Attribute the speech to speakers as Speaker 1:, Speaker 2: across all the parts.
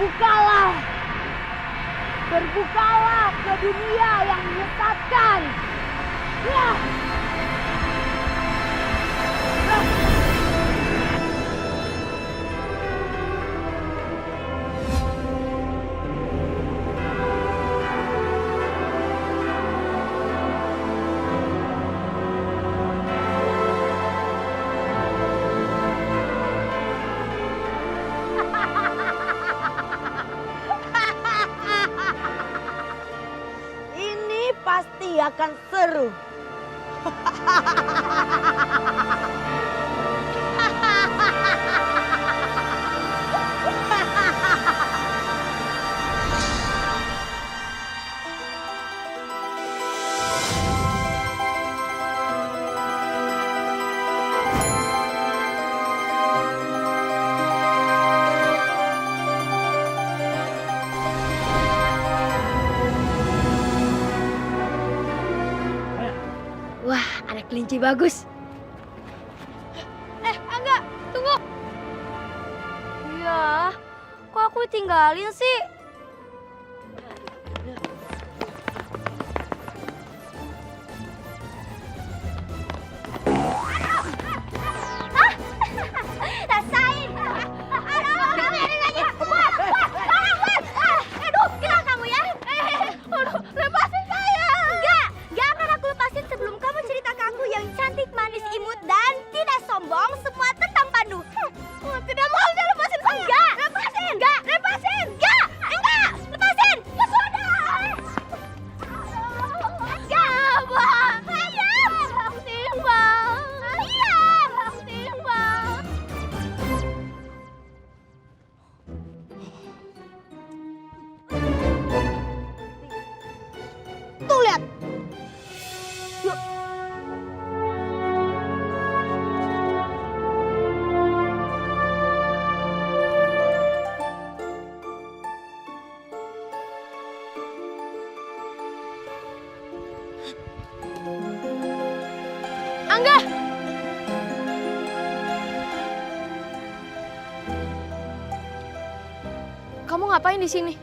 Speaker 1: Terbukalah! Terbukalah ke dunia yang menyesatkan! Ya! Pasti akan seru.
Speaker 2: Wah, anak kelinci bagus.
Speaker 3: Angga, tunggu. Ya, kok aku tinggalin sih? Rasain. Aduh, hilang kamu ya. Aduh, lepasin saya. Enggak akan aku lepasin sebelum kamu cerita ke aku yang cantik, manis, imut, dan tidak sombong semua tentang Pandu. Tidak mau dia lepasin saya. Enggak, lepasin. Enggak, lepasin. Enggak, lepasin. Ya sudah. Enggak, Bang. Ayam. Timbang. Ayam. Timbang. Tuh lihat. Yuk. Angga.
Speaker 2: Kamu ngapain di sini?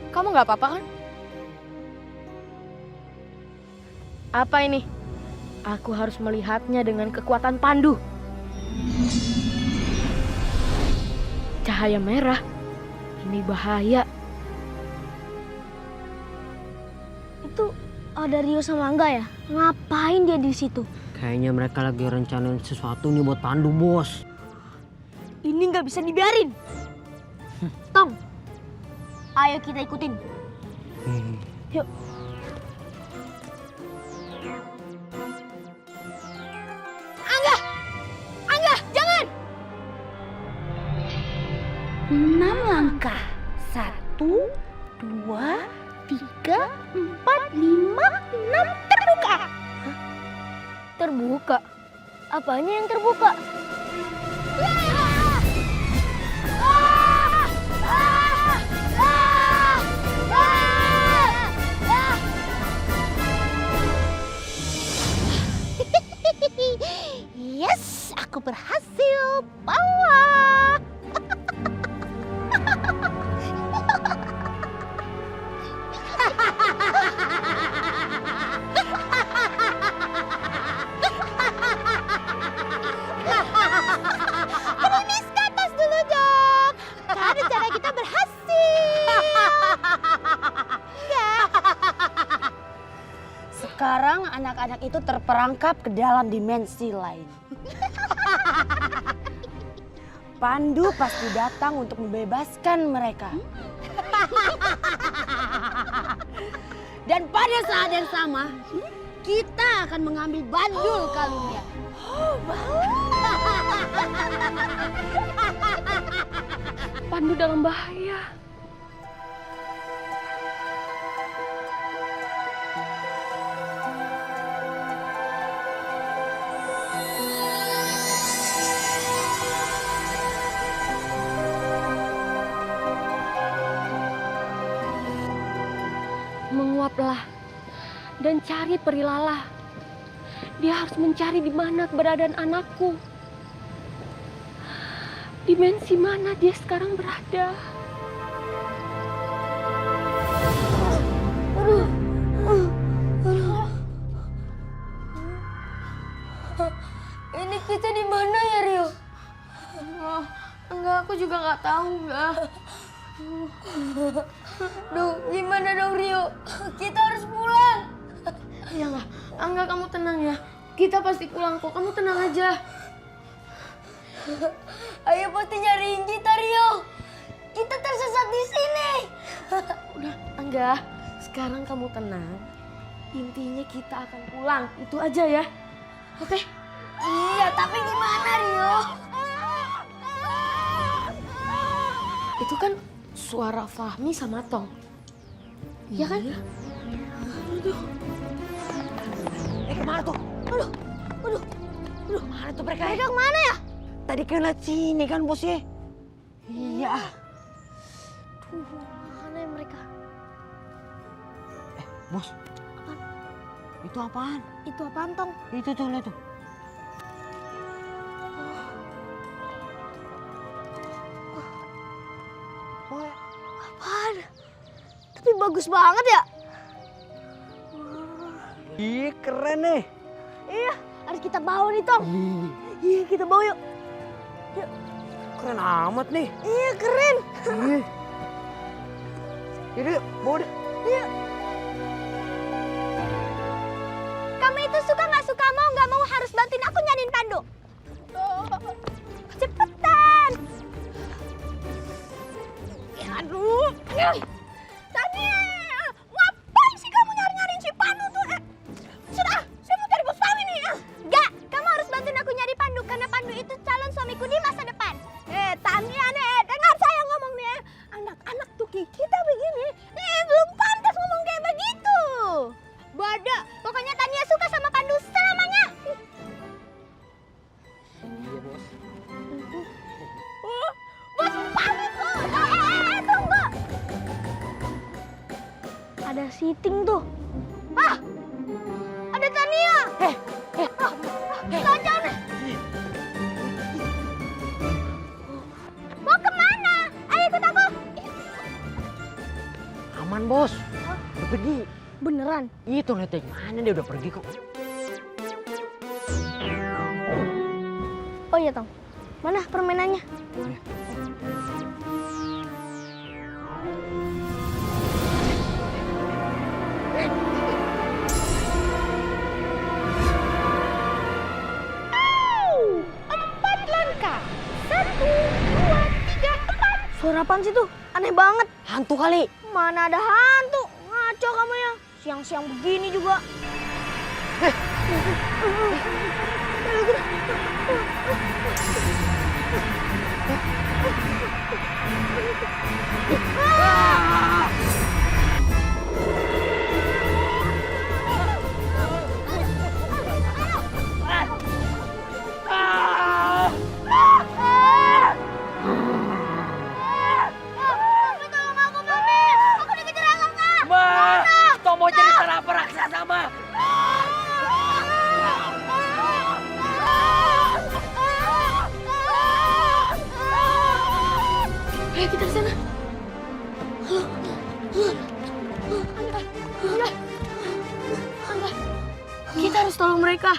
Speaker 2: Kamu nggak apa-apa kan? Apa ini? Aku harus melihatnya dengan kekuatan Pandu. Cahaya merah. Ini bahaya.
Speaker 3: Itu ada Rio sama Angga ya? Ngapain dia di situ?
Speaker 4: Kayaknya mereka lagi rencanain sesuatu nih buat Pandu, bos.
Speaker 3: Ini nggak bisa dibiarin. Tong, ayo kita ikutin. Yuk. Angga, jangan! 6 langkah. 1, 2, 3, 4, 5, 6. Terbuka.
Speaker 2: Terbuka. Apanya yang terbuka?
Speaker 3: Yes, aku berhasil bawa. Krimis ke atas dulu dong. Karena cara kita berhasil. Ya.
Speaker 1: Sekarang anak-anak itu terperangkap ke dalam dimensi lain. Pandu pasti datang untuk membebaskan mereka. Dan pada saat yang sama, kita akan mengambil bandul kalungnya.
Speaker 2: Pandu dalam bahaya. Menguaplah dan cari Perilala. Dia harus mencari di mana keberadaan anakku. Dimensi mana dia sekarang berada? juga nggak tahu nggak. Duh, gimana dong Rio? Kita harus pulang. Ya nggak, Angga kamu tenang ya. Kita pasti pulang kok. Kamu tenang aja. Ayo pasti nyariin kita Rio. Kita tersesat di sini. Udah, Angga. Sekarang kamu tenang. Intinya kita akan pulang. Itu aja ya. Oke? Iya, tapi gimana Rio? Itu kan suara Fahmi sama Tong. Iya kan? Aduh.
Speaker 4: Kemana tuh?
Speaker 1: Aduh.
Speaker 4: Mana tuh mereka?
Speaker 1: Mereka kemana ya?
Speaker 4: Tadi kena sini kan bosnya. Iya.
Speaker 1: Mana ya mereka?
Speaker 4: Bos.
Speaker 1: Apaan?
Speaker 4: Itu apaan?
Speaker 1: Itu apaan, Tong?
Speaker 4: Itu tuh, lihat tuh.
Speaker 1: Apaan? Tapi bagus banget ya?
Speaker 4: Ih, keren nih.
Speaker 1: Iya, harus kita bawa nih, Tong. Iya, kita bawa yuk.
Speaker 4: Keren amat nih.
Speaker 1: Iya, keren.
Speaker 4: Ih. Yaudah, bawa deh.
Speaker 1: Iya.
Speaker 3: Kamu itu suka nggak suka, mau nggak mau harus bantuin aku nyariin Pandu. Cepetan. Ya, aduh. Tania, ngapain sih kamu nyari-nyariin si Pandu tuh? Sudah, saya mau cari bos Fahmi nih. Nggak, kamu harus bantuin aku nyari Pandu karena Pandu itu calon suamiku di masa depan. Tania nih, dengar saya ngomong nih. Anak-anak tuh kayak kita begini, belum pantas ngomong kayak begitu. Bodoh, pokoknya Tania suka sama Pandu selamanya.
Speaker 4: Iya, bos.
Speaker 3: Bos Fahmi tuh. Tunggu.
Speaker 1: Ada Siting tuh.
Speaker 3: Ah, ada Tania. Jangan. Mau kemana? Ayo ikut aku.
Speaker 4: Aman, bos. Udah pergi.
Speaker 1: Beneran?
Speaker 4: Itu lihat yang mana dia udah pergi kok.
Speaker 1: Oh iya, Tong. Mana permainannya?
Speaker 3: Empat langkah. 1, 2, 3, 4.
Speaker 1: Suara apaan sih tuh? Aneh banget.
Speaker 4: Hantu kali.
Speaker 1: Mana ada hantu? Ngaco kamu ya. Siang-siang begini juga.
Speaker 4: Mau jadi serapa raksasa, Ma.
Speaker 2: Ayo kita ke sana. Angga, kita harus tolong mereka.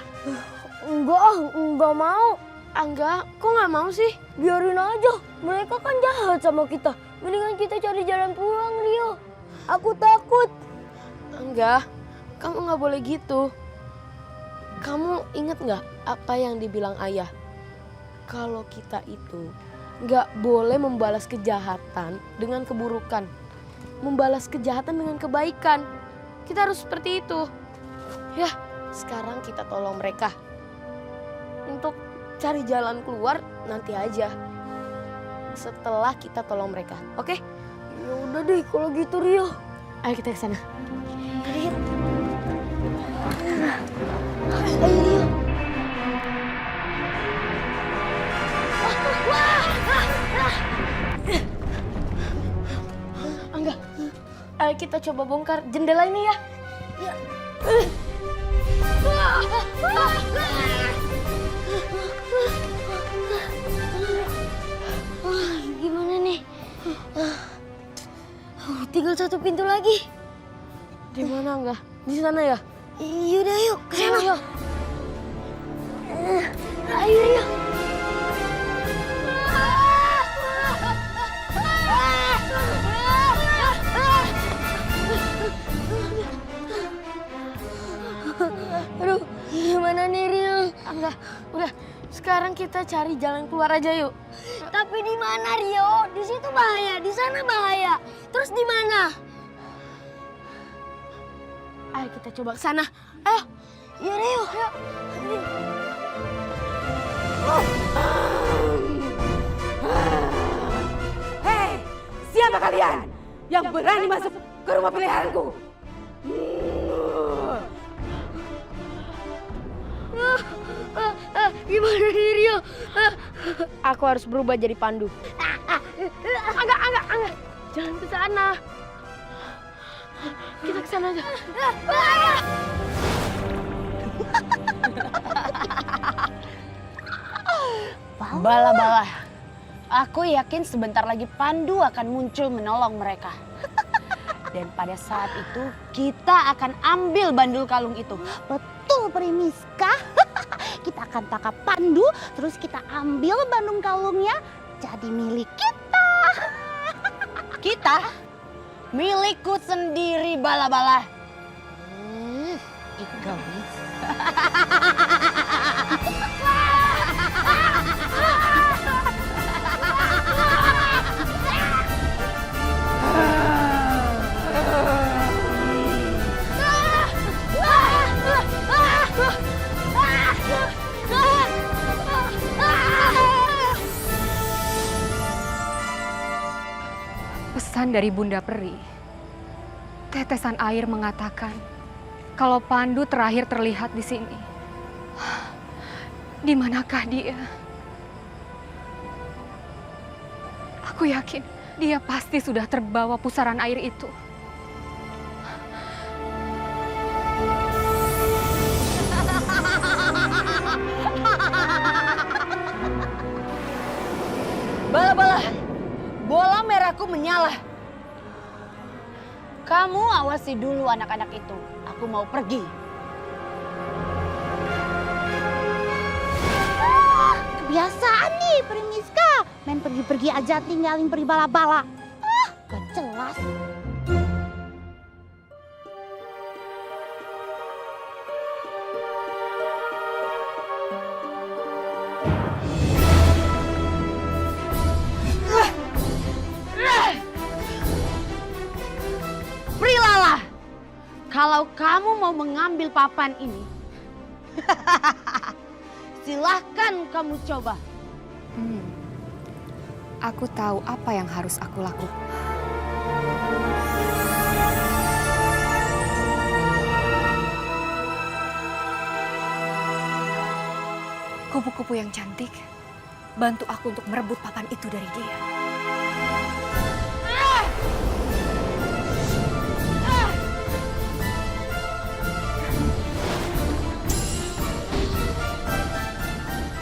Speaker 1: Enggak mau.
Speaker 2: Angga, kok nggak mau sih?
Speaker 1: Biarin aja. Mereka kan jahat sama kita. Mendingan kita cari jalan pulang, Rio. Aku takut.
Speaker 2: Angga, kamu nggak boleh gitu. Kamu inget nggak apa yang dibilang ayah? Kalau kita itu nggak boleh membalas kejahatan dengan keburukan. Membalas kejahatan dengan kebaikan. Kita harus seperti itu. Ya, sekarang kita tolong mereka. Untuk cari jalan keluar nanti aja. Setelah kita tolong mereka, oke?
Speaker 1: Ya udah deh kalau gitu, Rio.
Speaker 2: Ayo kita ke sana.
Speaker 1: Ayo, Rio.
Speaker 2: Angga, ayo kita coba bongkar jendela ini ya.
Speaker 1: Gimana nih? Tinggal satu pintu lagi.
Speaker 2: Di mana Angga? Di sana ya?
Speaker 1: Yaudah yuk, ke sana.
Speaker 2: Ayo.
Speaker 1: Ayo, Rio.
Speaker 2: sekarang kita cari jalan keluar aja yuk.
Speaker 1: Tapi di mana Rio? Di situ bahaya, di sana bahaya. Terus di mana?
Speaker 2: Ayo kita coba ke sana. Ayo.
Speaker 1: Ya Rio.
Speaker 5: Hei, siapa kalian yang berani masuk ke rumah peliharaanku?
Speaker 1: Gimana nih Rio?
Speaker 2: Aku harus berubah jadi Pandu. Enggak. Jangan ke sana. Kita ke sana aja.
Speaker 1: Bala-bala. Aku yakin sebentar lagi Pandu akan muncul menolong mereka. Dan pada saat itu kita akan ambil bandul kalung itu.
Speaker 3: Betul, Primiska. Kita akan tangkap Pandu, terus kita ambil bandung kalungnya jadi milik kita.
Speaker 1: Kita milikku sendiri bala-bala. Egois.
Speaker 6: Pesan dari Bunda Peri. Tetesan air mengatakan kalau Pandu terakhir terlihat di sini. Di manakah dia? Aku yakin dia pasti sudah terbawa pusaran air itu.
Speaker 1: Bala-bala, bola merahku menyala. Kamu awasi dulu anak-anak itu. Aku mau pergi.
Speaker 3: Kebiasaan nih, Primiska. Main pergi-pergi aja tinggalin peri bala-bala. Gak jelas.
Speaker 1: Prilala, kalau kamu mau mengambil papan ini, silahkan kamu coba.
Speaker 6: Aku tahu apa yang harus aku lakukan. Kupu-kupu yang cantik, bantu aku untuk merebut papan itu dari dia.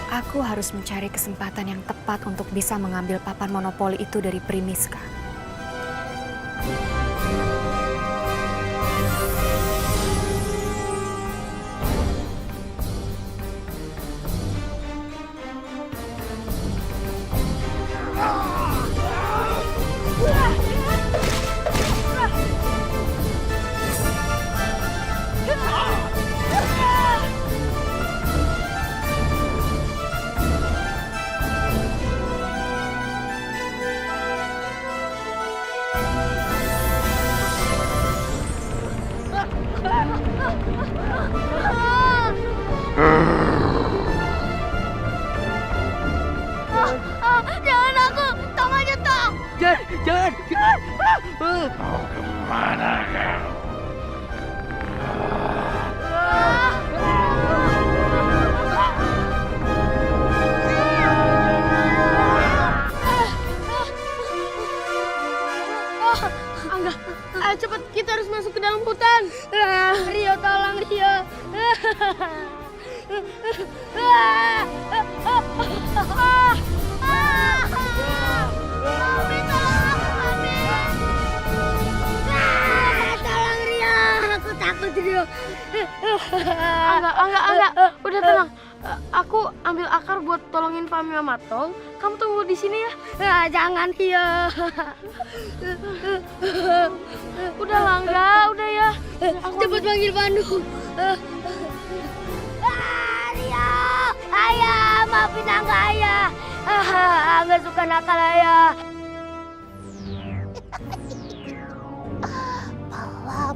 Speaker 6: Aku harus mencari kesempatan yang tepat untuk bisa mengambil papan monopoli itu dari Primiska.
Speaker 3: Jangan aku, tong aja tong.
Speaker 4: Jangan.
Speaker 7: Mau kemana kau?
Speaker 2: Angga, ayo cepat, kita harus masuk ke dalam hutan. Rio, tolong Rio.
Speaker 3: Tolong Rio, aku takut Rio.
Speaker 2: Angga, udah tenang. Aku ambil akar buat tolongin Fami sama Tong. Kamu tunggu di sini ya.
Speaker 3: Jangan Rio.
Speaker 2: Udah lah, Angga, udah ya.
Speaker 3: Cepat panggil Pandu. Rio, ayam. maafin Angga ayah. Angga suka nakal ayah.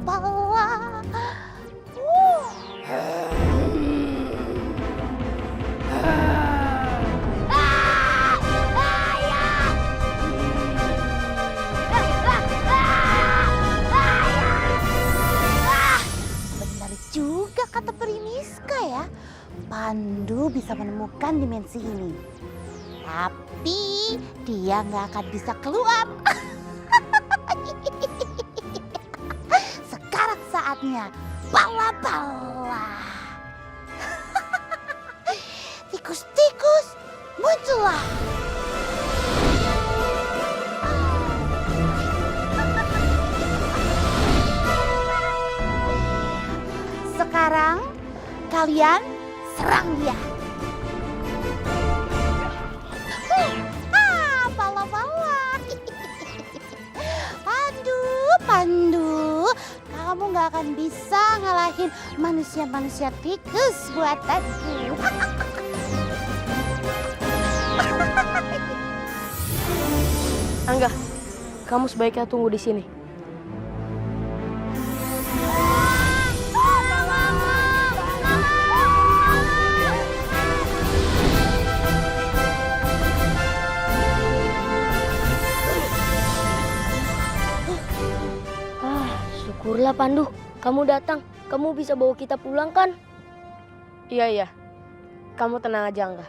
Speaker 3: Bawa.
Speaker 8: Benar juga kata Primiska ya. Pandu bisa menemukan dimensi ini. Tapi dia nggak akan bisa keluar. Sekarang saatnya bala-bala. Tikus-tikus muncullah. Sekarang kalian serang dia. Bala-bala. Pandu, kamu gak akan bisa ngalahin manusia-manusia tikus buatanku.
Speaker 2: Angga, kamu sebaiknya tunggu di sini.
Speaker 3: Syukurlah Pandu, kamu datang. Kamu bisa bawa kita pulang kan?
Speaker 2: Iya. Kamu tenang aja, Angga.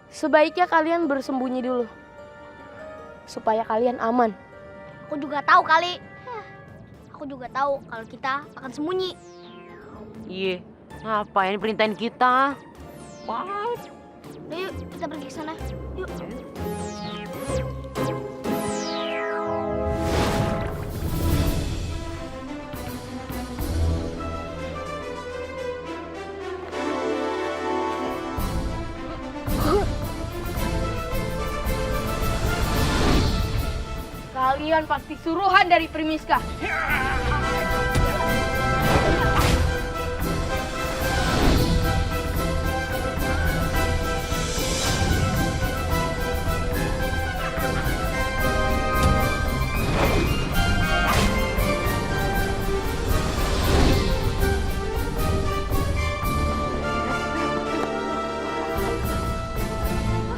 Speaker 2: Sebaiknya kalian bersembunyi dulu. Supaya kalian aman.
Speaker 3: Aku juga tahu kali. Aku juga tahu kalau kita akan sembunyi.
Speaker 4: Iya, ngapain perintahin kita?
Speaker 3: Udah yuk, kita pergi ke sana. Yuk.
Speaker 2: Kalian pasti suruhan dari Primiska.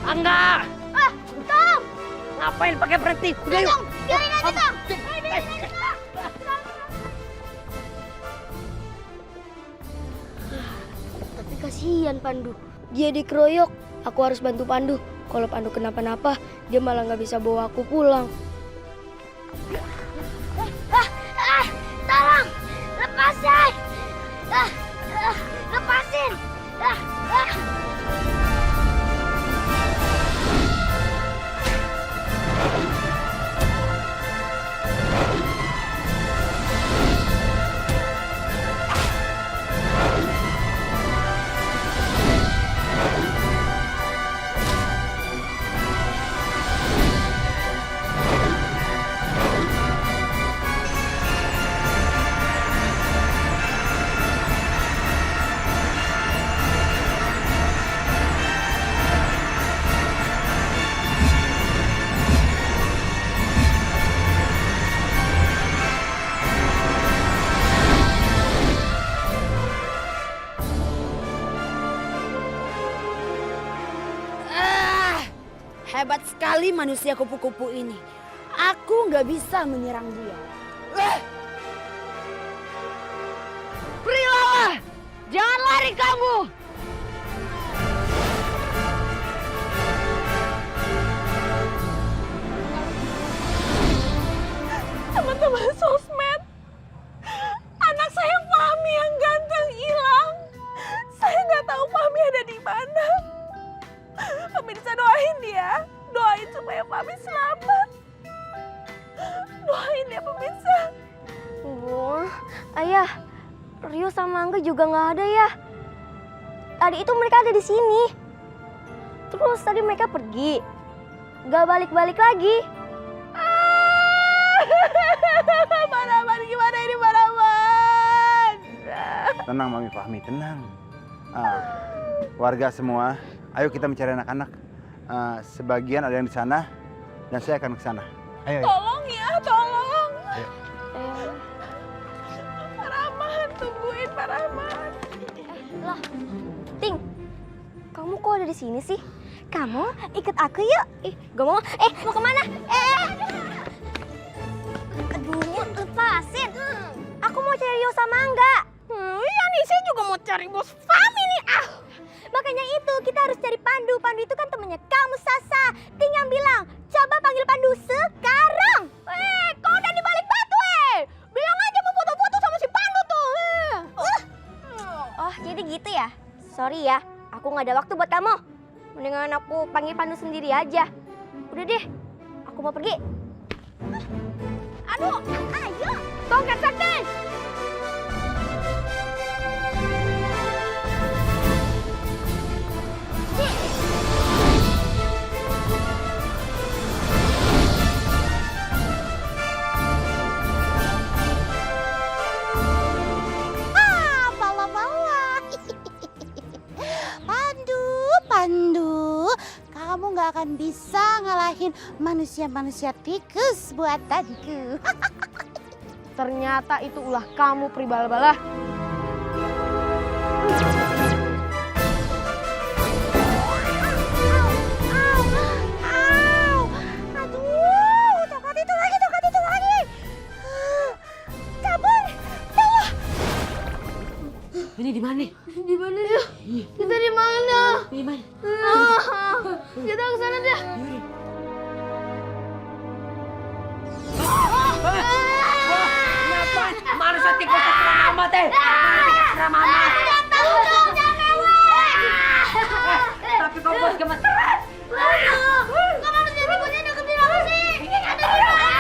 Speaker 4: Angga!
Speaker 3: Tom!
Speaker 4: Ngapain pakai berhenti? Udah yuk.
Speaker 3: Biarin aja, Tom! Tapi kasihan Pandu. Dia dikeroyok. Aku harus bantu Pandu. Kalau Pandu kenapa-napa, dia malah nggak bisa bawa aku pulang. Tolong! Lepasin! Lepasin!
Speaker 1: Hebat sekali manusia kupu-kupu ini. Aku nggak bisa menyerang dia.
Speaker 4: Berilah! Jangan lari kamu!
Speaker 5: Teman-teman sosmed, anak saya Fahmi yang ganteng hilang. Saya nggak tahu Fahmi ada di mana. Pemirsa doain ya, doain supaya Fahmi selamat. Doain ya pemirsa.
Speaker 3: Ayah, Rio sama Angga juga nggak ada ya. Tadi itu mereka ada di sini. Terus tadi mereka pergi, nggak balik-balik lagi.
Speaker 5: Baraman, gimana ini Baraman?
Speaker 9: Tenang Mami Fahmi, tenang. Warga semua, Ayo kita mencari anak-anak. Sebagian ada yang di sana dan saya akan ke sana. Ayo.
Speaker 5: Tolong ya, tolong.
Speaker 9: Ayo.
Speaker 5: Pak Rahman, tungguin Pak Rahman.
Speaker 3: Lah, Ting, kamu kok ada di sini sih? Kamu ikut aku yuk. Gue mau. Mau kemana? Aduh, lepasin. Aku mau cari Rio sama Angga.
Speaker 5: Ya nih, saya juga mau cari bos Fahmi nih.
Speaker 3: Makanya itu kita harus cari Pandu. Pandu itu kan temennya kamu, Sasa. Ting yang bilang, coba panggil Pandu sekarang. Kau udah di balik batu, bilang aja mau foto-foto sama si Pandu tuh. Oh, jadi gitu ya? Sorry ya, aku nggak ada waktu buat kamu. Mendingan aku panggil Pandu sendiri aja. Udah deh, aku mau pergi. Aduh, ayo. Tongkat sakti.
Speaker 8: Pandu, kamu gak akan bisa ngalahin manusia-manusia tikus buatanku.
Speaker 2: Ternyata itu ulah kamu Pribala-bala.
Speaker 8: Aduh, tokat itu lagi. Kabur, tolong.
Speaker 4: Ini di mana?
Speaker 2: Di mana dia? Kita di mana?
Speaker 4: Di mana?
Speaker 2: Kita ke sana deh.
Speaker 4: Manusia tikus terserah mama teh. Terserah mama. Tapi kau bos gemeteran.
Speaker 3: Kok manusia tikusnya deketin aku sih? Ada di mana?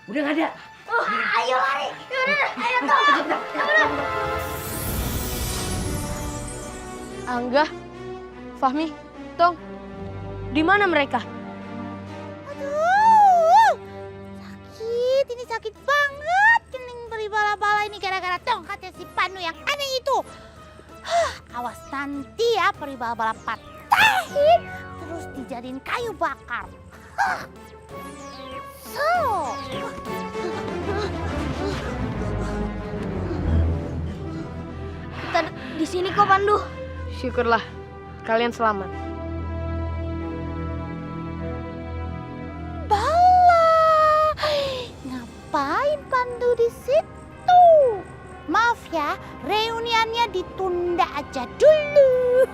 Speaker 4: Udah nggak ada.
Speaker 3: Ayo lari. Ayo
Speaker 2: Angga, Fahmi, Tong, di mana mereka?
Speaker 8: Aduh, ini sakit banget. Kening Pribala-bala ini gara-gara tongkatnya si Pandu yang aneh itu. Awas nanti ya Pribala-bala patahin, terus dijadiin kayu bakar.
Speaker 3: Kita di sini kok, Pandu.
Speaker 2: Syukurlah, kalian selamat.
Speaker 8: Bala, ngapain Pandu di situ? Maaf ya, reuniannya ditunda aja dulu.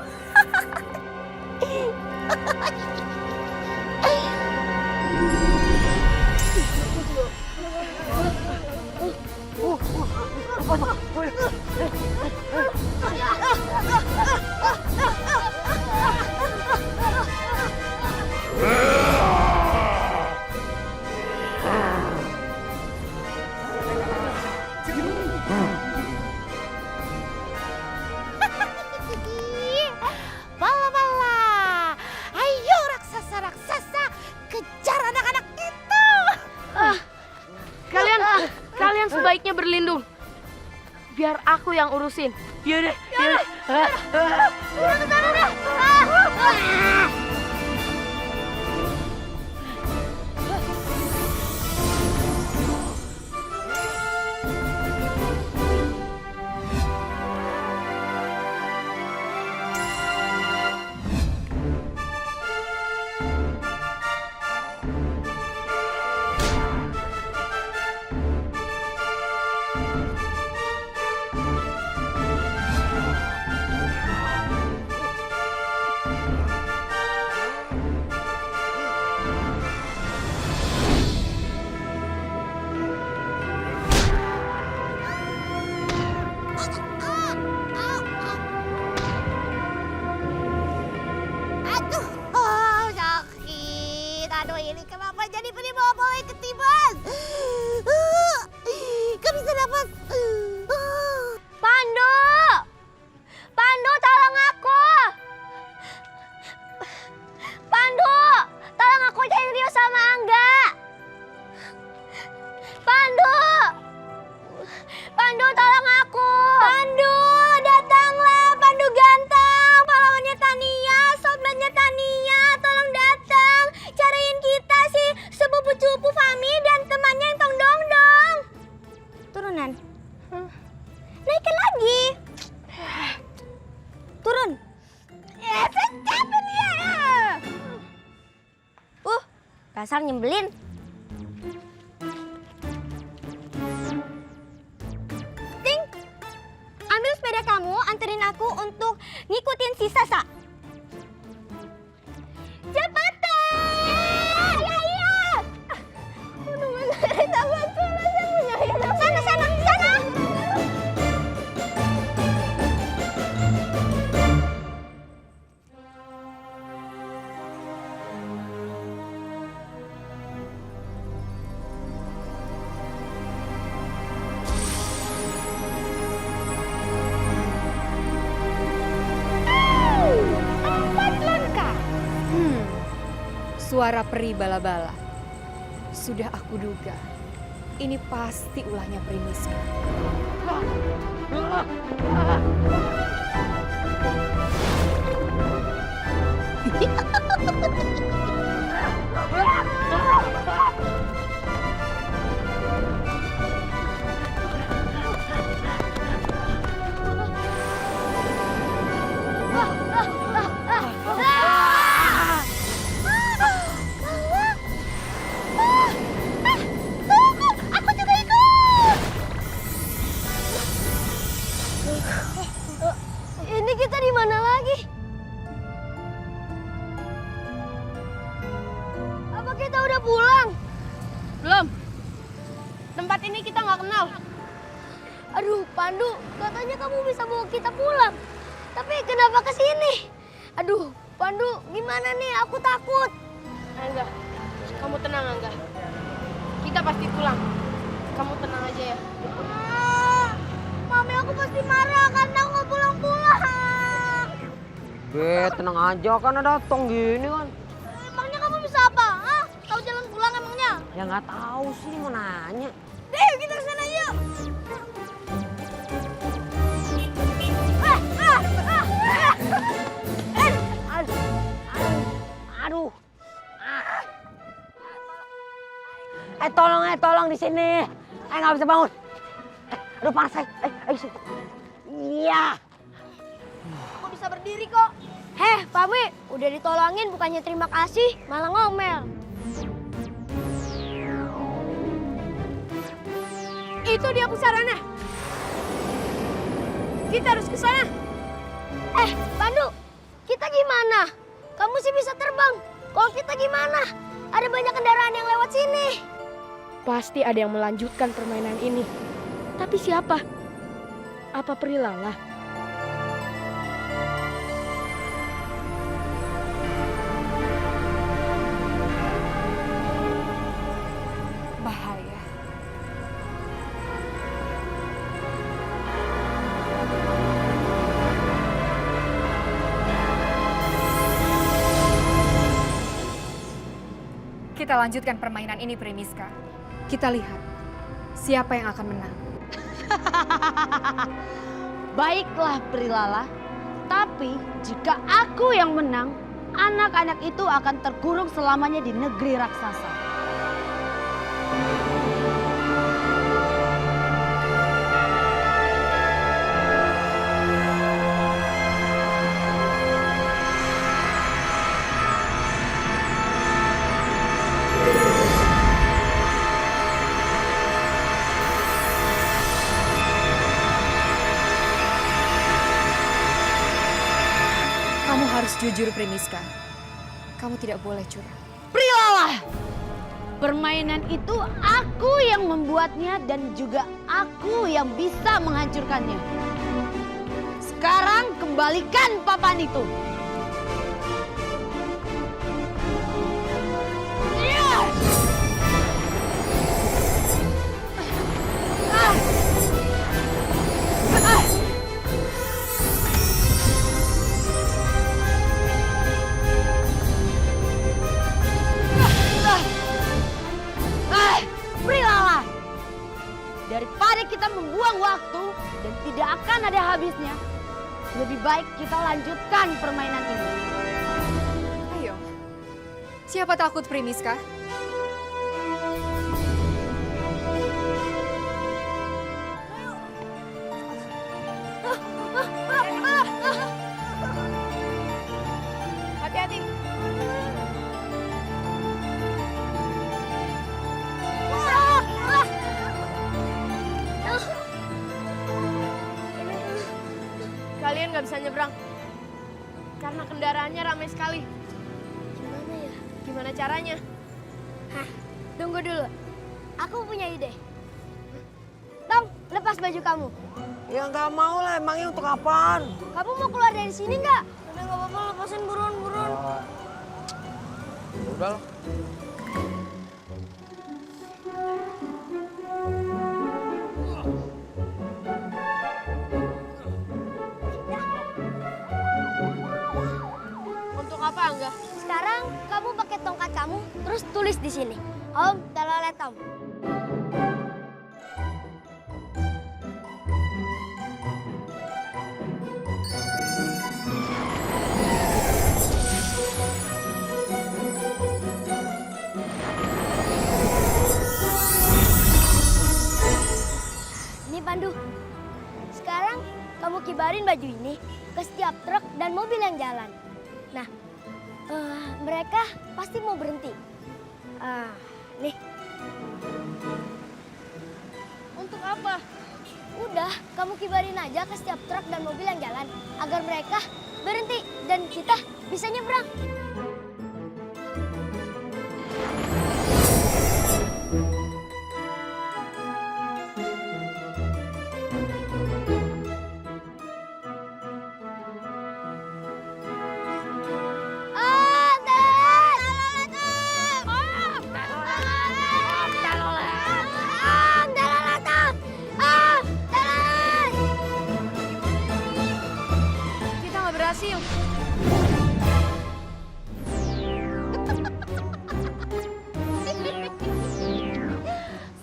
Speaker 8: Bala-bala, ayo raksasa-raksasa kejar anak-anak itu.
Speaker 2: Kalian sebaiknya berlindung. Biar aku yang urusin.
Speaker 4: Yaudah.
Speaker 8: ini kenapa jadi Pribala ketiban? Gak bisa dapat.
Speaker 3: Pandu! Dasar nyembelin. Ting, ambil sepeda kamu, anterin aku untuk ngikutin si Sasa. Cepetan! Iya, iya. Udah benerin sama sana, sana, sana.
Speaker 6: Suara peri bala-bala. Sudah aku duga. Ini pasti ulahnya Primiska.
Speaker 3: Ini kita di mana lagi? Apa kita udah pulang?
Speaker 2: Belum. Tempat ini kita nggak kenal.
Speaker 3: Aduh, Pandu, katanya kamu bisa bawa kita pulang. Tapi kenapa ke sini? Aduh, Pandu, gimana nih? Aku takut.
Speaker 2: Angga, kamu tenang Angga. Kita pasti pulang. Kamu tenang aja ya.
Speaker 3: Mami aku pasti marah karena aku nggak pulang-pulang.
Speaker 4: Tenang aja kan ada tong gini kan.
Speaker 3: Emangnya kamu bisa apa? Hah? Tahu jalan pulang emangnya?
Speaker 4: Ya nggak tahu sih mau nanya.
Speaker 3: Deh, kita ke sana yuk.
Speaker 4: Aduh. Tolong di sini. Nggak bisa bangun. Aduh panas saya. Iya.
Speaker 3: Aku bisa berdiri kok. Heh, Pami, udah ditolongin bukannya terima kasih, malah ngomel.
Speaker 2: Itu dia pusaranya. Kita harus ke sana.
Speaker 3: Pandu, kita gimana? Kamu sih bisa terbang. Kalau kita gimana? Ada banyak kendaraan yang lewat sini.
Speaker 2: Pasti ada yang melanjutkan permainan ini. Tapi siapa? Apa Prilala?
Speaker 6: Bahaya. Kita lanjutkan permainan ini, Primiska. Kita lihat siapa yang akan menang.
Speaker 1: Baiklah Prilala, tapi jika aku yang menang, anak-anak itu akan terkurung selamanya di negeri raksasa.
Speaker 6: Kamu harus jujur, Primiska. Kamu tidak boleh curang.
Speaker 1: Prilala, permainan itu aku yang membuatnya dan juga aku yang bisa menghancurkannya. Sekarang kembalikan papan itu. Prilala, daripada kita membuang waktu dan tidak akan ada habisnya, lebih baik kita lanjutkan permainan ini.
Speaker 6: Ayo. Siapa takut, Primiska?
Speaker 2: Hati-hati. nggak bisa nyebrang. Karena kendaraannya ramai sekali.
Speaker 3: Gimana ya?
Speaker 2: Gimana caranya?
Speaker 3: Tunggu dulu. Aku punya ide. Tong, lepas baju kamu.
Speaker 4: Ya nggak mau lah, emangnya untuk apaan?
Speaker 3: Kamu mau keluar dari sini nggak? Udah nggak apa-apa, lepasin buruan.
Speaker 4: Udah lah.
Speaker 2: Untuk apa, Angga?
Speaker 3: Sekarang kamu pakai tongkat kamu, terus tulis di sini. Om Telolet Om. Ini Pandu. Sekarang kamu kibarin baju ini ke setiap truk dan mobil yang jalan. Nah, mereka pasti mau berhenti. Nih.
Speaker 2: Untuk apa?
Speaker 3: Udah, kamu kibarin aja ke setiap truk dan mobil yang jalan agar mereka berhenti dan kita bisa nyebrang.
Speaker 2: Kita nggak berhasil.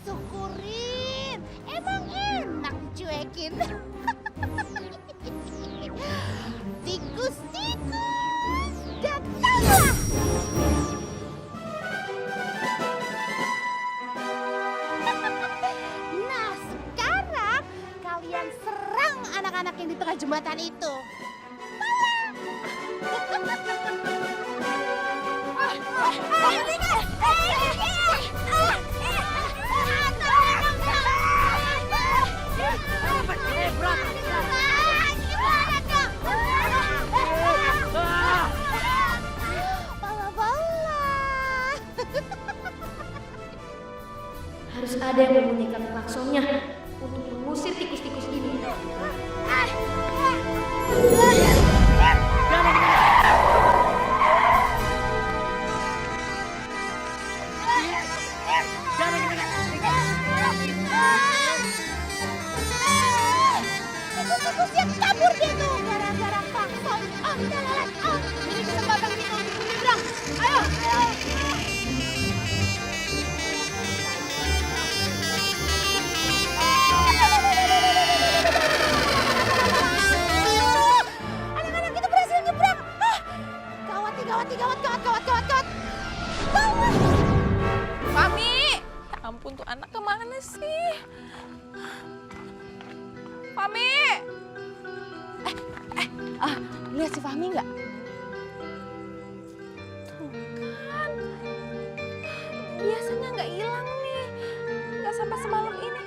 Speaker 8: Syukurin, emang enak dicuekin. Tikus-tikus, datanglah. Nah, sekarang kalian serang anak-anak yang di tengah jembatan itu.
Speaker 3: Harus ada yang membunyikan klaksonnya untuk mengusir tikus-tikus ini.
Speaker 8: Tikus yang kabur dia tuh gara-gara klakson. Om Telolet Om. Ini kesempatan kita untuk menyeberang. Ayo. Anak-anak itu berhasil nyebrang. Gawat.
Speaker 5: Fahmi! Ya ampun tuh anak kemana sih? Fahmi!
Speaker 1: Lihat si Fahmi nggak?
Speaker 5: Kan. Biasanya nggak hilang nih. Nggak sampai semalam ini.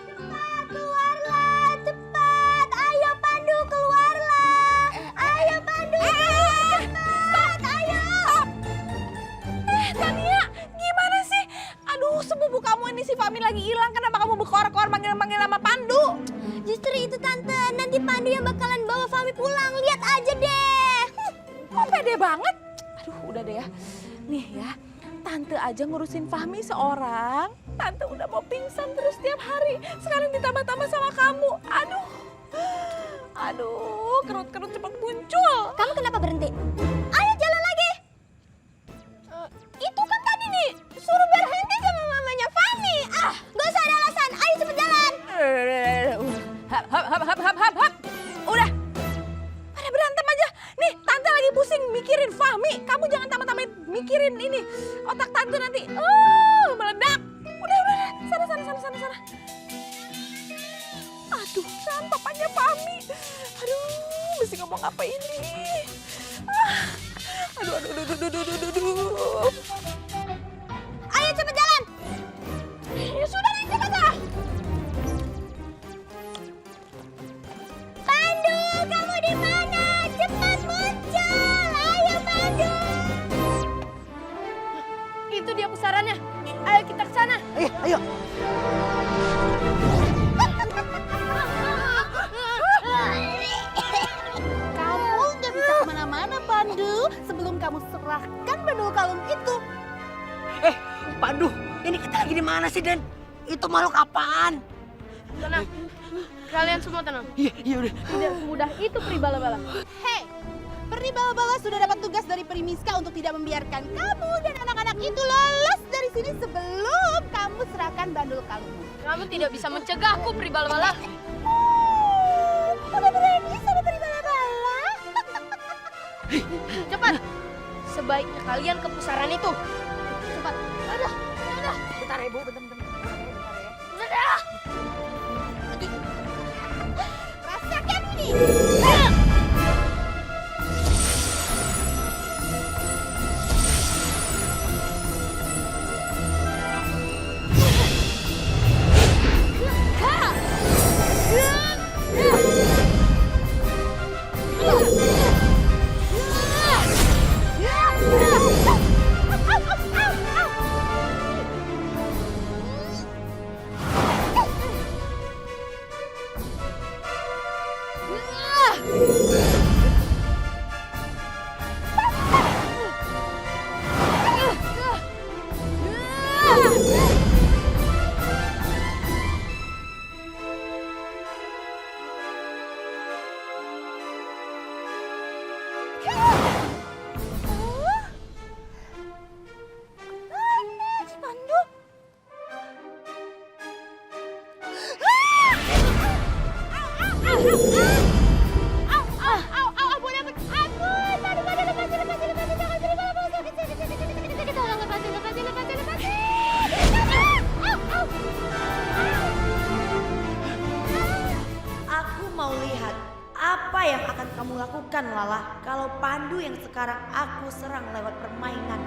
Speaker 3: Keluarlah cepat, ayo Pandu keluarlah. Ayo Pandu. Cepat, ayo.
Speaker 5: Tania, gimana sih? Aduh, sepupu kamu ini si Fahmi lagi hilang. Kenapa kamu berkoar-koar manggil-manggil nama Pandu?
Speaker 3: Justru itu Tante, nanti Pandu yang bakalan bawa Fahmi pulang. Lihat aja deh.
Speaker 5: Kok pede banget? Aduh, udah deh ya. Nih ya, Tante aja ngurusin Fahmi seorang. Tante udah mau pingsan terus tiap hari. Sekarang ditambah-tambah sama kamu. Aduh, kerut-kerut cepat muncul.
Speaker 3: Kamu kenapa berhenti? Ayo jalan lagi. Itu kan tadi nih suruh berhenti sama mamanya Fahmi. Gak usah ada alasan. Ayo cepet jalan.
Speaker 5: Hap. Udah. Pada berantem aja. Nih, Tante lagi pusing mikirin Fahmi. Kamu jangan tambah-tambahin mikirin ini. Otak Tante nanti meledak. Udah. Sana. Aduh, kan papanya Fahmi. Aduh, mesti ngomong apa ini? Aduh.
Speaker 3: Ayo cepet jalan.
Speaker 5: Ya sudah, nih cepat ah.
Speaker 3: Pandu, kamu di mana?
Speaker 4: Ayo.
Speaker 8: Kamu nggak bisa kemana-mana, Pandu, sebelum kamu serahkan bandul kalung itu.
Speaker 4: Pandu, ini kita lagi di mana sih, Den? Itu makhluk apaan?
Speaker 2: Tenang. Kalian semua tenang.
Speaker 4: Iya udah.
Speaker 2: Tidak semudah itu Peri Bala-Bala.
Speaker 8: Hei, Peri Bala-Bala sudah dapat tugas dari Peri Miska untuk tidak membiarkan kamu dan anak-anak itu lolos dari sini sebelum kamu serahkan bandul kalungmu.
Speaker 2: Kamu tidak bisa mencegahku Peri Bala-Bala.
Speaker 8: Udah berani sama Peri Bala-Bala?
Speaker 2: Cepat. Sebaiknya kalian ke pusaran itu. Cepat.
Speaker 4: Bentar ya, Bu. Bentar.
Speaker 8: Rasakan ini.
Speaker 10: Aku mau lihat apa yang akan kamu lakukan, Lala, kalau Pandu yang sekarang aku serang lewat permainan.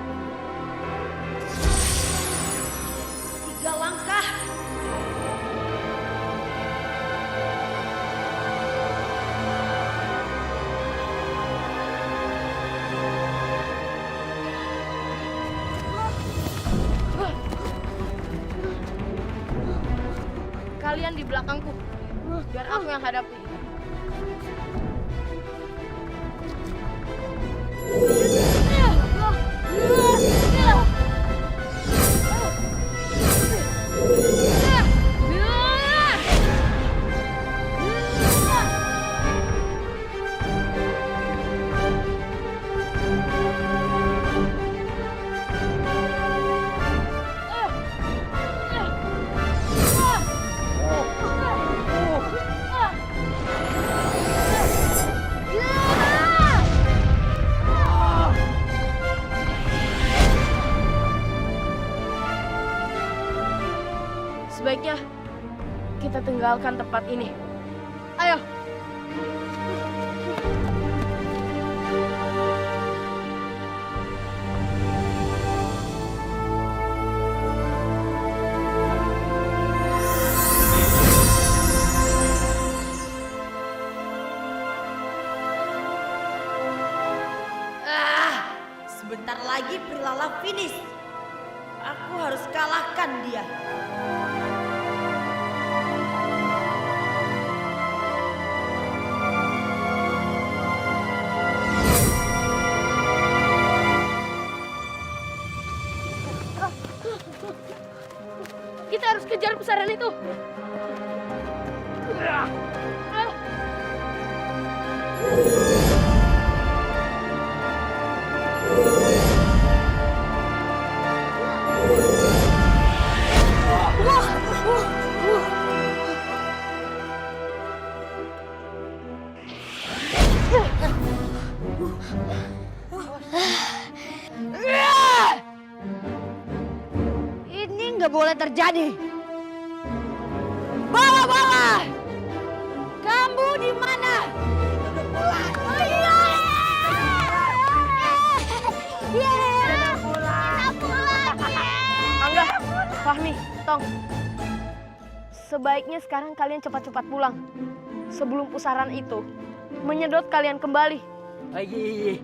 Speaker 10: 3 langkah.
Speaker 2: Kalian di belakangku. Biar aku yang hadapi. Sebaiknya kita tinggalkan tempat ini. Ayo.
Speaker 10: Sebentar lagi Prilala finish. Aku harus kalahkan dia.
Speaker 2: Kita harus kejar pusaran itu.
Speaker 1: Ini nggak boleh terjadi. Bala-bala! Kamu di mana?
Speaker 2: Angga, Fahmi, Tong. Sebaiknya sekarang kalian cepat-cepat pulang. Sebelum pusaran itu menyedot kalian kembali.
Speaker 4: Oh, iya.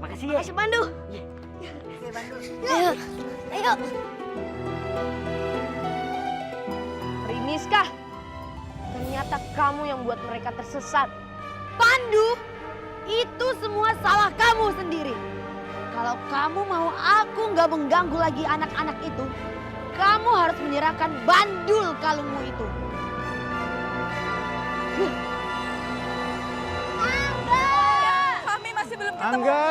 Speaker 4: Makasih ya.
Speaker 2: Makasih Pandu.
Speaker 8: Ayo, ayo.
Speaker 2: kamu yang buat mereka tersesat.
Speaker 1: Pandu, itu semua salah kamu sendiri. Kalau kamu mau aku nggak mengganggu lagi anak-anak itu, kamu harus menyerahkan bandul kalungmu itu.
Speaker 5: Fahmi masih belum ketemu.
Speaker 9: Angga!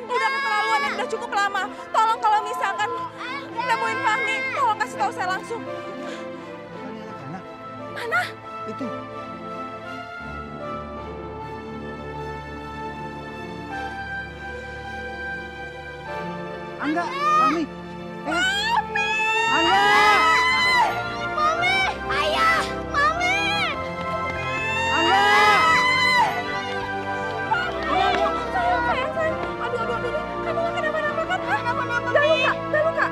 Speaker 5: Udah keterlaluan dan udah cukup lama. Tolong kalau misalkan nemuin Fahmi, tolong kasih tahu saya langsung.
Speaker 9: Anak-anak.
Speaker 5: Mana?
Speaker 9: Itu. Angga, Mami. Angga!
Speaker 3: Mami! Ayah! Mami!
Speaker 9: Angga!
Speaker 5: Sayang. Aduh. Kamu gak kenapa-napa kan? Kenapa-napa, Udah luka?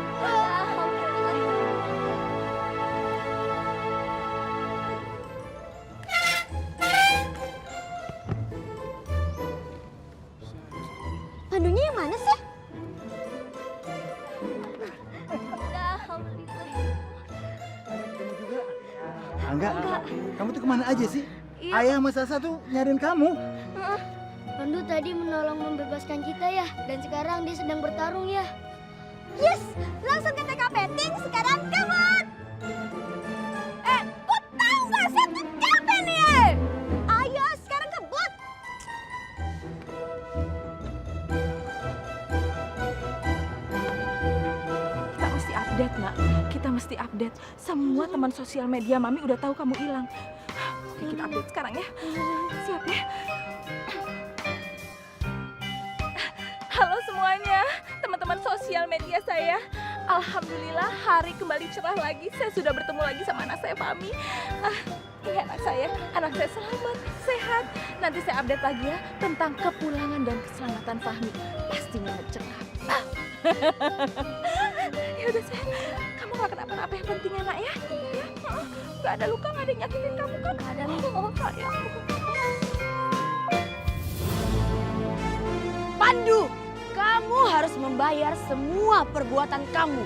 Speaker 3: Pandunya yang mana sih?
Speaker 9: Angga, kamu tuh kemana aja sih? Ayah sama Sasa tuh nyariin kamu.
Speaker 3: Pandu tadi menolong membebaskan kita ya, dan sekarang dia sedang bertarung ya. Yes, langsung ke TKP. Ting, sekarang kebut. Kok tahu nggak saya tuh capek nih? Ayo, sekarang kebut.
Speaker 5: Kita mesti update, Nak. Kita mesti update. Semua teman sosial media Mami udah tahu kamu hilang. Oke, kita update sekarang ya. Siap ya? Halo semuanya, teman-teman sosial media saya. Alhamdulillah hari kembali cerah lagi. Saya sudah bertemu lagi sama anak saya, Fahmi. Ini anak saya selamat, sehat. Nanti saya update lagi ya tentang kepulangan dan keselamatan Fahmi. Pastinya cerah. Ya udah sayang, kamu gak kenapa-napa, yang penting anak ya. Gak ada luka, gak ada yang nyakitin kamu kan? Gak ada luka ya.
Speaker 1: Pandu, kamu harus membayar semua perbuatan kamu.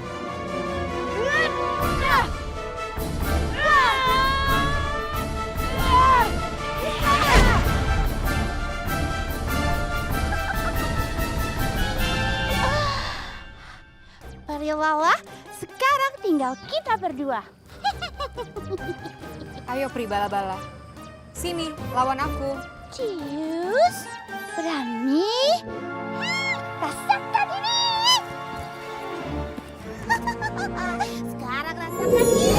Speaker 8: Parilala, sekarang tinggal kita berdua.
Speaker 6: Ayo Pri Bala-Bala. Sini, lawan aku.
Speaker 8: Cius, berani? Rasakan ini! Sekarang rasakan ini!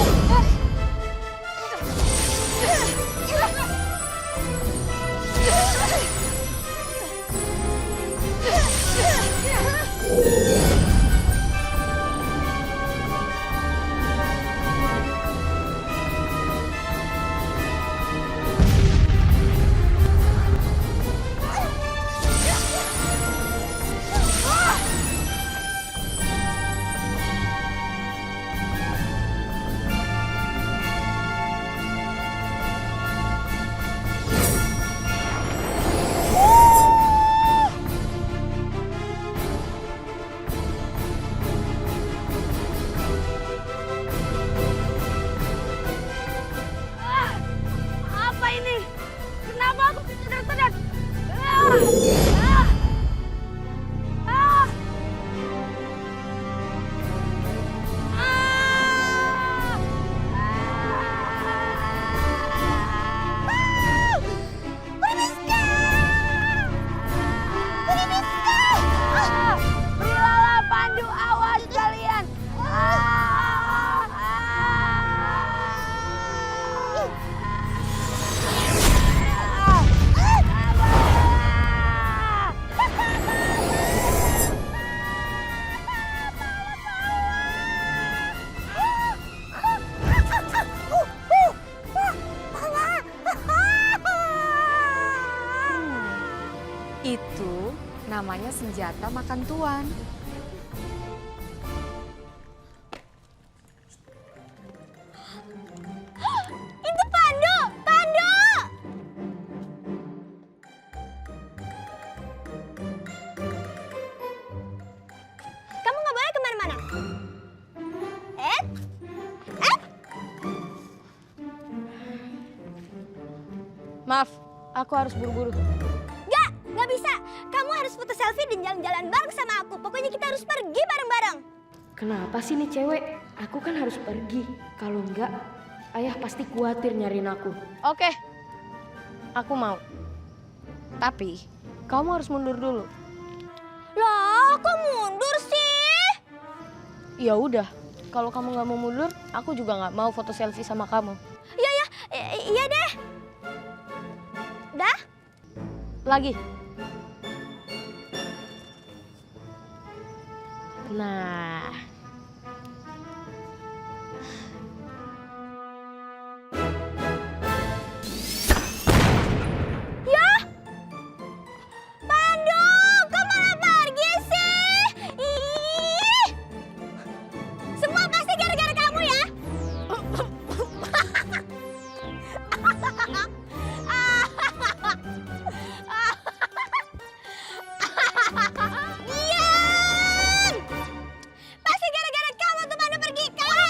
Speaker 1: Apa ini? Kenapa aku sedang-sedang? Berilah Pandu, awas kalian.
Speaker 6: Itu namanya senjata makan tuan.
Speaker 3: Itu Pandu! Pandu! Kamu nggak boleh kemana-mana.
Speaker 2: Maaf, aku harus buru-buru.
Speaker 3: Nggak bisa. Kamu harus foto selfie dan jalan-jalan bareng sama aku. Pokoknya kita harus pergi bareng-bareng.
Speaker 2: Kenapa sih nih cewek? Aku kan harus pergi. Kalau enggak, ayah pasti khawatir nyariin aku. Oke, aku mau. Tapi, kamu harus mundur dulu.
Speaker 3: Loh, kok mundur sih?
Speaker 2: Ya udah, kalau kamu nggak mau mundur, aku juga nggak mau foto selfie sama kamu.
Speaker 3: Iya deh. Dah?
Speaker 2: Lagi. Nah.
Speaker 3: Pandu, kok malah pergi sih? Ih. Semua pasti gara-gara kamu ya? Diam! Pasti gara-gara kamu tuh Pandu pergi. Kamu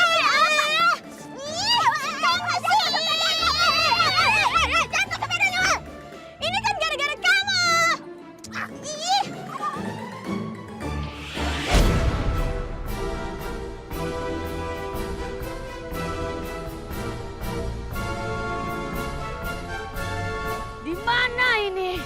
Speaker 3: jatuh sepedanya. Ini kan gara-gara kamu. Ih.
Speaker 1: Di mana ini?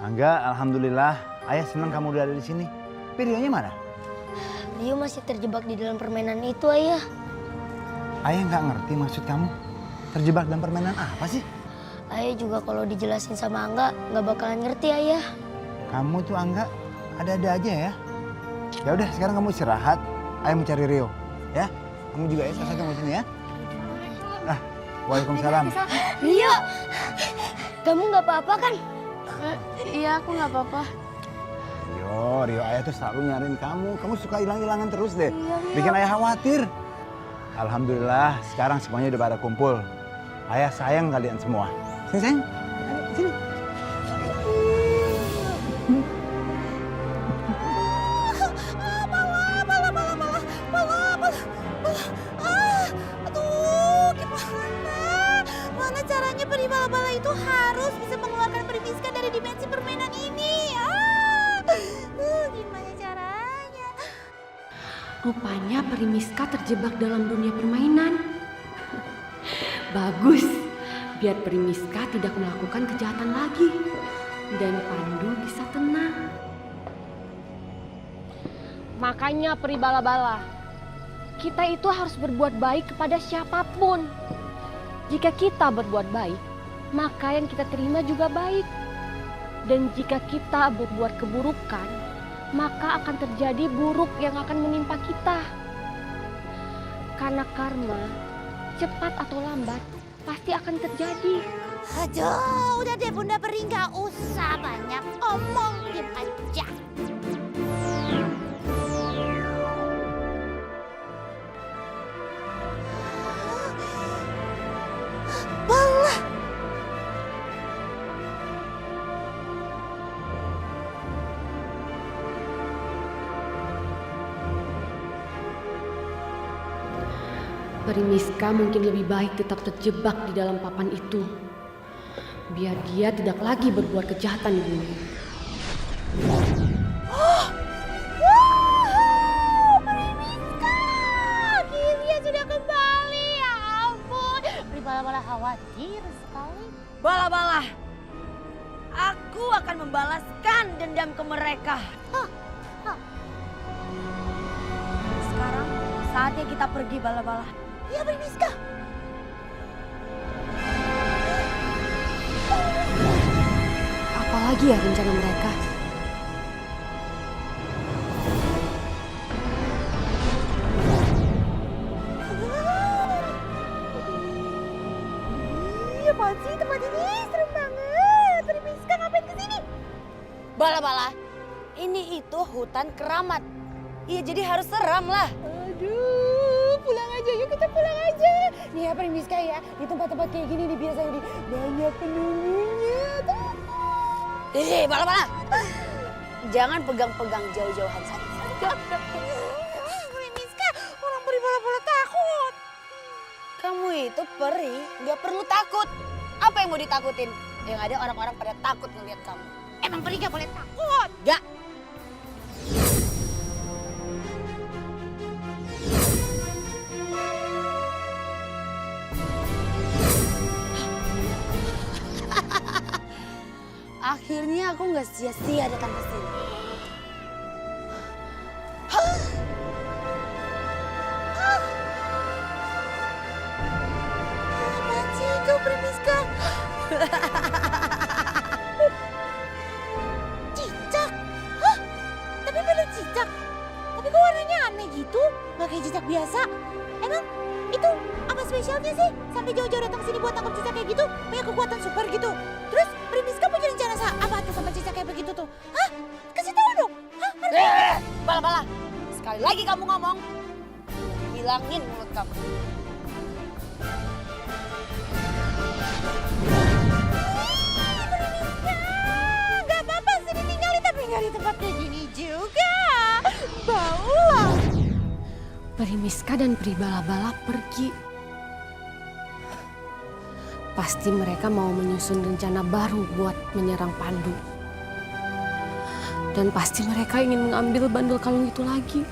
Speaker 9: Angga, alhamdulillah. Ayah senang kamu udah ada di sini. Tapi Rionya mana?
Speaker 3: Rio masih terjebak di dalam permainan itu, Ayah.
Speaker 9: Ayah nggak ngerti maksud kamu. Terjebak dalam permainan apa sih?
Speaker 3: Ayah juga kalau dijelasin sama Angga nggak bakalan ngerti, Ayah.
Speaker 9: Kamu tuh Angga ada-ada aja ya. Ya udah, sekarang kamu istirahat. Ayah mencari Rio, ya. Kamu juga ya, selesai kamu sini ya. Nah, waalaikumsalam.
Speaker 3: Rio, kamu nggak apa-apa kan?
Speaker 2: Iya, aku nggak apa-apa.
Speaker 9: Rio, ayah tuh selalu nyariin kamu. Kamu suka hilang-hilangan terus deh. Bikin ayah khawatir. Alhamdulillah, sekarang semuanya udah pada kumpul. Ayah sayang kalian semua. Sini sayang, sini.
Speaker 8: Mana caranya peri bala-bala itu harus bisa mengeluarkan peri Miska dari dimensi permainan ini? Gimana caranya?
Speaker 6: Rupanya Peri Miska terjebak dalam dunia permainan. Bagus, biar Peri Miska tidak melakukan kejahatan lagi. Dan Pandu bisa tenang.
Speaker 2: Makanya Peri Bala-Bala, kita itu harus berbuat baik kepada siapapun. Jika kita berbuat baik, maka yang kita terima juga baik. Dan jika kita berbuat keburukan, maka akan terjadi buruk yang akan menimpa kita. Karena karma, cepat atau lambat, pasti akan terjadi.
Speaker 8: Aduh, udah deh Bunda Peri, nggak usah banyak omong, diam aja. Bala.
Speaker 6: Peri Miska mungkin lebih baik tetap terjebak di dalam papan itu. Biar dia tidak lagi berbuat kejahatan di bumi.
Speaker 8: Peri Miska, akhirnya sudah kembali. Ya ampun, Peri Bala-Bala khawatir sekali.
Speaker 1: Bala-bala, aku akan membalaskan dendam ke mereka. Sekarang saatnya kita pergi, Bala-bala.
Speaker 8: Ya Peri Miska.
Speaker 6: Apalagi ya rencana mereka?
Speaker 8: Apaan sih tempat ini? Serem banget. Peri Miska ngapain kesini?
Speaker 1: Bala-bala, Ini itu hutan keramat. Iya, jadi harus seram lah.
Speaker 2: Aduh, pulang aja, yuk kita pulang aja. Nih ya Primiska ya, di tempat-tempat kayak gini nih biasanya nih banyak penunggunya.
Speaker 1: Bala-bala. Jangan pegang-pegang jauh-jauhan saja.
Speaker 8: Primiska, orang peri bala-bala takut.
Speaker 1: Kamu itu peri, nggak perlu takut. Apa yang mau ditakutin? Yang ada orang-orang pada takut ngeliat kamu.
Speaker 8: Emang peri gak boleh takut?
Speaker 1: Gak. Akhirnya aku nggak sia-sia datang ke sini.
Speaker 8: Apaan sih itu Primiska? Cicak? Hah? Tapi bener cicak? Tapi kok warnanya aneh gitu? Gak kayak cicak biasa? Emang itu apa spesialnya sih? Sampai jauh-jauh datang sini buat tangkap cicak kayak gitu? Punya kekuatan super gitu? Terus Primiska punya rencana apa tuh sama cicak kayak begitu tuh? Hah? Kasih tahu dong. Hah?
Speaker 1: Bala-bala. Sekali lagi kamu ngomong, bilangin mulut kamu.
Speaker 8: Gak apa-apa sih ditinggalin, tapi nggak di tempat kayak gini juga. Baulah.
Speaker 6: Primiska dan Pri Bala-Bala pergi. Pasti mereka mau menyusun rencana baru buat menyerang Pandu. Dan pasti mereka ingin mengambil bandul kalung itu lagi.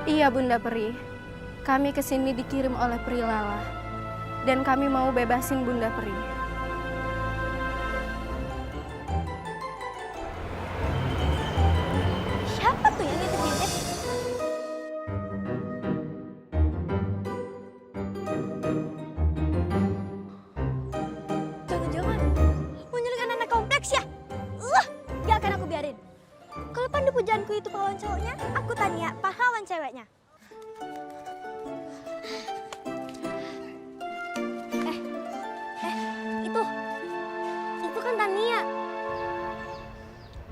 Speaker 5: Iya Bunda Peri, kami kesini dikirim oleh Pri Lala. Dan kami mau bebasin Bunda Peri.
Speaker 3: Siapa tuh yang ngintip-ngintip? Jangan-jangan mau nyulik anak kompleks ya? Gak akan aku biarin. Kalau Pandu pujaanku itu pahlawan cowoknya, aku Tania, pahlawan ceweknya. Itu kan Tania.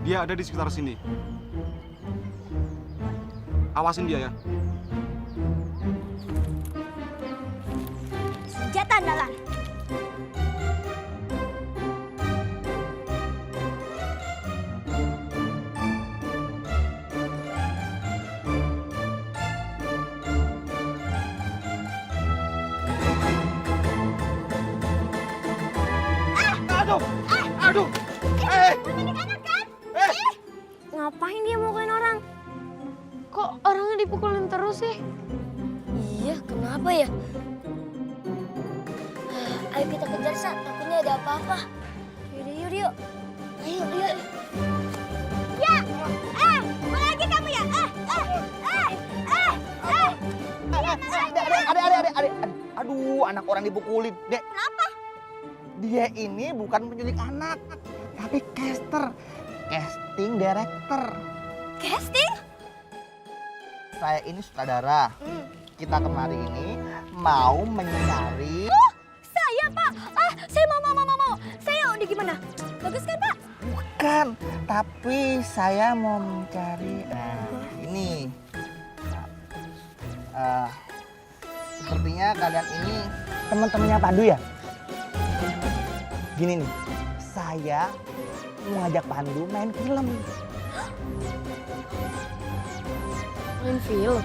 Speaker 11: Dia ada di sekitar sini. Awasin dia ya.
Speaker 3: Senjata andalan.
Speaker 11: Aduh!
Speaker 5: Ngapain dia mukulin orang? Kok orangnya dipukulin terus sih?
Speaker 3: Iya, kenapa ya? Ayo kita kejar, Sa. Takutnya ada apa-apa. Yaudah, yuk. Ayo. Ya! Mau lagi kamu ya?
Speaker 4: Adik. Aduh, anak orang dipukulin. Dek.
Speaker 3: Kenapa?
Speaker 4: Dia ini bukan penculik anak, tapi caster. Casting director.
Speaker 3: Casting?
Speaker 4: Saya ini sutradara. Kita kemari ini mau mencari...
Speaker 3: Saya, Pak. Saya mau. Saya udah gimana? Bagus kan, Pak?
Speaker 4: Bukan, tapi saya mau mencari... Nah, ini. Sepertinya kalian ini teman-temannya Pandu ya? Gini nih, saya mau ngajak Pandu main film.
Speaker 2: Main film?